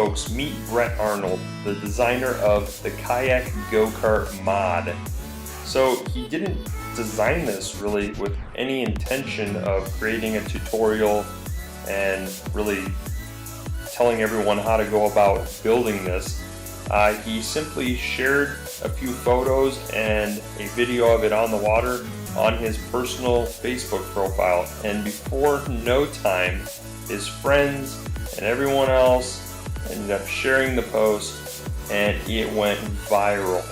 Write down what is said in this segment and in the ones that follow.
folks, meet Brent Arnold, the designer of the Kayak Go-Kart mod. So he didn't design this really with any intention of creating a tutorial and really telling everyone how to go about building this. He simply shared a few photos and a video of it on the water on his personal Facebook profile, and before no time his friends and everyone else ended up sharing the post and it went viral.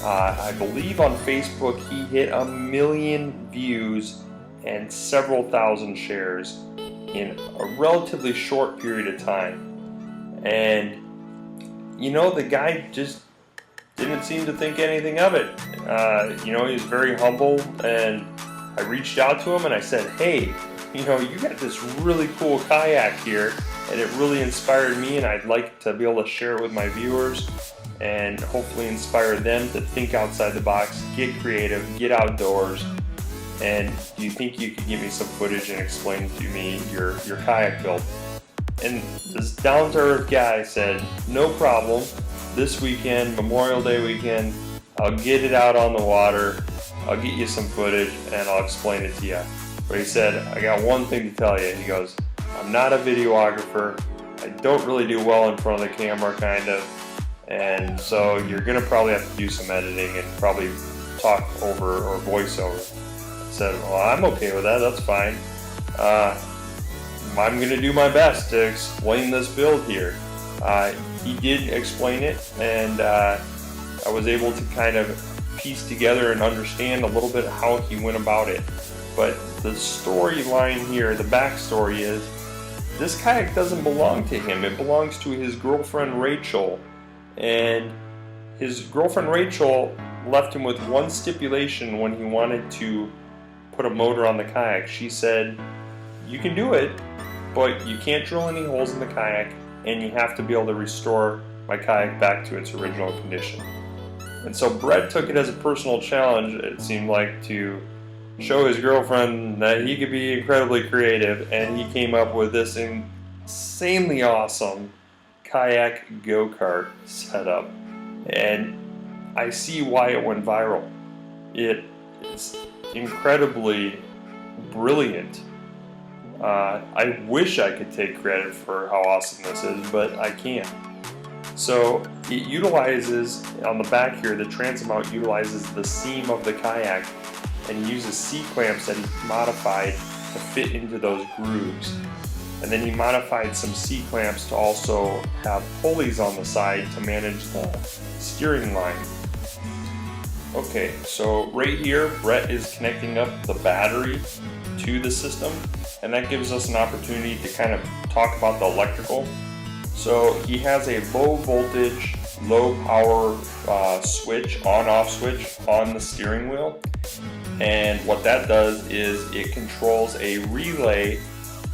I believe on Facebook he hit 1 million views and several thousand shares in a relatively short period of time. And you know, the guy just didn't seem to think anything of it. You know, he was very humble, and I reached out to him and I said, hey, you know, you got this really cool kayak here and it really inspired me, and I'd like to be able to share it with my viewers and hopefully inspire them to think outside the box, get creative, get outdoors. And do you think you could give me some footage and explain to me your kayak build? And this down-to-earth guy said, no problem, this weekend, Memorial Day weekend, I'll get it out on the water, I'll get you some footage and I'll explain it to you. But he said, I got one thing to tell you. He goes, I'm not a videographer, I don't really do well in front of the camera, kind of, and so you're gonna probably have to do some editing and probably talk over or voice over. I said, well, I'm okay with that, that's fine. I'm gonna do my best to explain this build here. He did explain it, and I was able to kind of piece together and understand a little bit how he went about it. But the storyline here, the backstory is, this kayak doesn't belong to him, it belongs to his girlfriend Rachel. And his girlfriend Rachel left him with one stipulation when he wanted to put a motor on the kayak. She said, you can do it, but you can't drill any holes in the kayak, and you have to be able to restore my kayak back to its original condition. And so Brett took it as a personal challenge, it seemed like, to show his girlfriend that he could be incredibly creative, and he came up with this insanely awesome Kayak Go-Kart setup. And I see why it went viral. It is incredibly brilliant. I wish I could take credit for how awesome this is, but I can't. So it utilizes, on the back here, the transom mount utilizes the seam of the kayak and uses C-clamps that he modified to fit into those grooves. And then he modified some C-clamps to also have pulleys on the side to manage the steering line. Okay, so right here, Brett is connecting up the battery to the system, and that gives us an opportunity to kind of talk about the electrical. So he has a low voltage, low power switch, on-off switch on the steering wheel. And what that does is it controls a relay,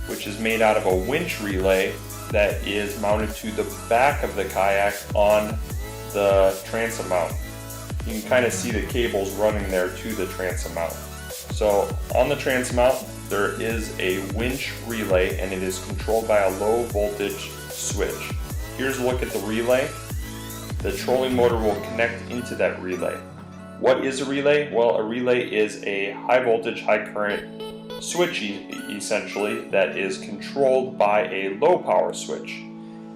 which is made out of a winch relay that is mounted to the back of the kayak on the transom mount. You can kind of see the cables running there to the transom mount. So on the transom mount, there is a winch relay, and it is controlled by a low voltage switch. Here's a look at the relay. The trolling motor will connect into that relay. What is a relay? Well, a relay is a high voltage, high current switch essentially that is controlled by a low power switch.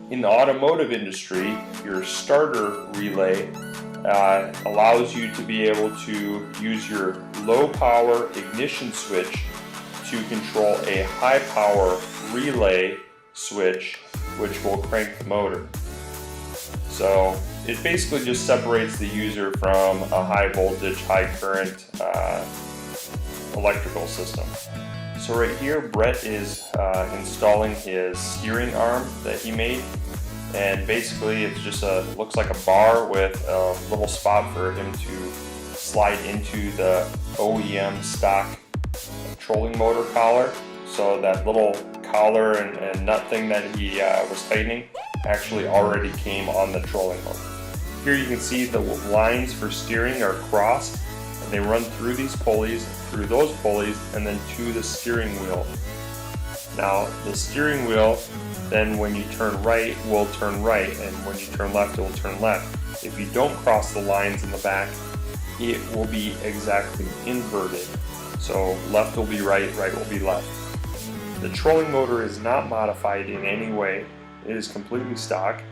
In the automotive industry, your starter relay allows you to be able to use your low power ignition switch to control a high power relay switch, which will crank the motor. So it basically just separates the user from a high voltage, high current electrical system. So right here, Brett is installing his steering arm that he made, and basically it's just looks like a bar with a little spot for him to slide into the OEM stock trolling motor collar. So that little collar and nut thing that he was tightening actually already came on the trolling motor. Here you can see the lines for steering are crossed, and they run through these pulleys, through those pulleys, and then to the steering wheel. Now the steering wheel, then when you turn right, will turn right, and when you turn left, it will turn left. If you don't cross the lines in the back, it will be exactly inverted. So left will be right, right will be left. The trolling motor is not modified in any way. It is completely stock,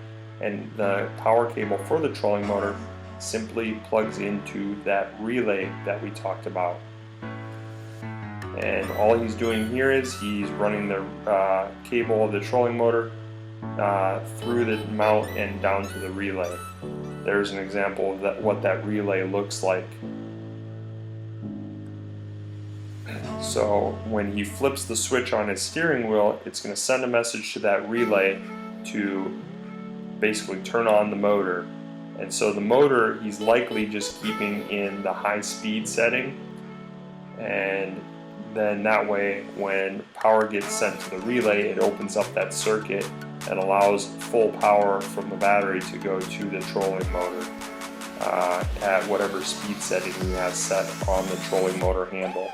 and the power cable for the trolling motor simply plugs into that relay that we talked about. And all he's doing here is he's running the cable of the trolling motor through the mount and down to the relay. There's an example of that, what that relay looks like. So when he flips the switch on his steering wheel, it's going to send a message to that relay to basically turn on the motor. And so the motor, he's likely just keeping in the high speed setting, and then that way when power gets sent to the relay, it opens up that circuit and allows full power from the battery to go to the trolling motor at whatever speed setting he has set on the trolling motor handle.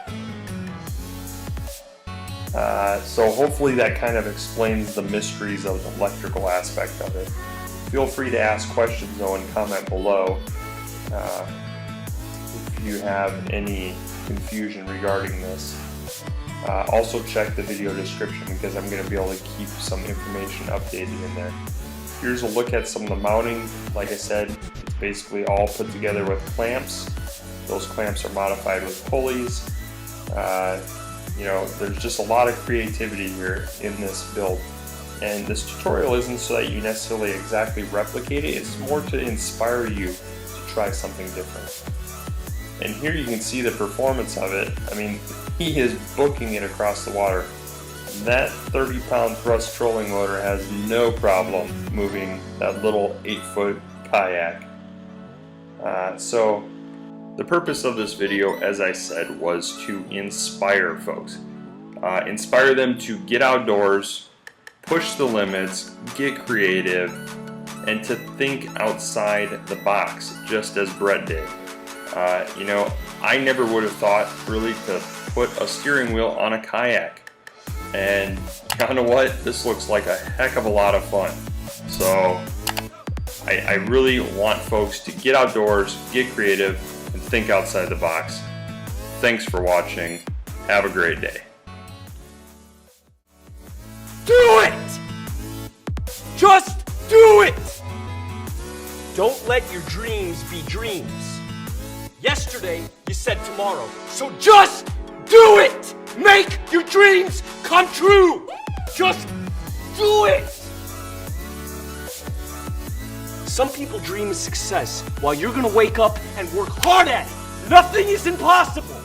So hopefully that kind of explains the mysteries of the electrical aspect of it. Feel free to ask questions though and comment below if you have any confusion regarding this. Also check the video description because I'm going to be able to keep some information updated in there. Here's a look at some of the mounting. Like I said, it's basically all put together with clamps. Those clamps are modified with pulleys. You know, there's just a lot of creativity here in this build. And this tutorial isn't so that you necessarily exactly replicate it, it's more to inspire you to try something different. And here you can see the performance of it. I mean, he is booking it across the water. That 30-pound thrust trolling motor has no problem moving that little 8-foot kayak. So the purpose of this video, as I said, was to inspire folks. Inspire them to get outdoors, push the limits, get creative, and to think outside the box, just as Brett did. You know, I never would have thought really to put a steering wheel on a kayak. And you know what? This looks like a heck of a lot of fun. So I really want folks to get outdoors, get creative, and think outside the box. Thanks for watching. Have a great day. Do it! Just do it! Don't let your dreams be dreams. Yesterday, you said tomorrow. So just do it! Make your dreams come true! Just do it! Some people dream of success while you're gonna wake up and work hard at it. Nothing is impossible.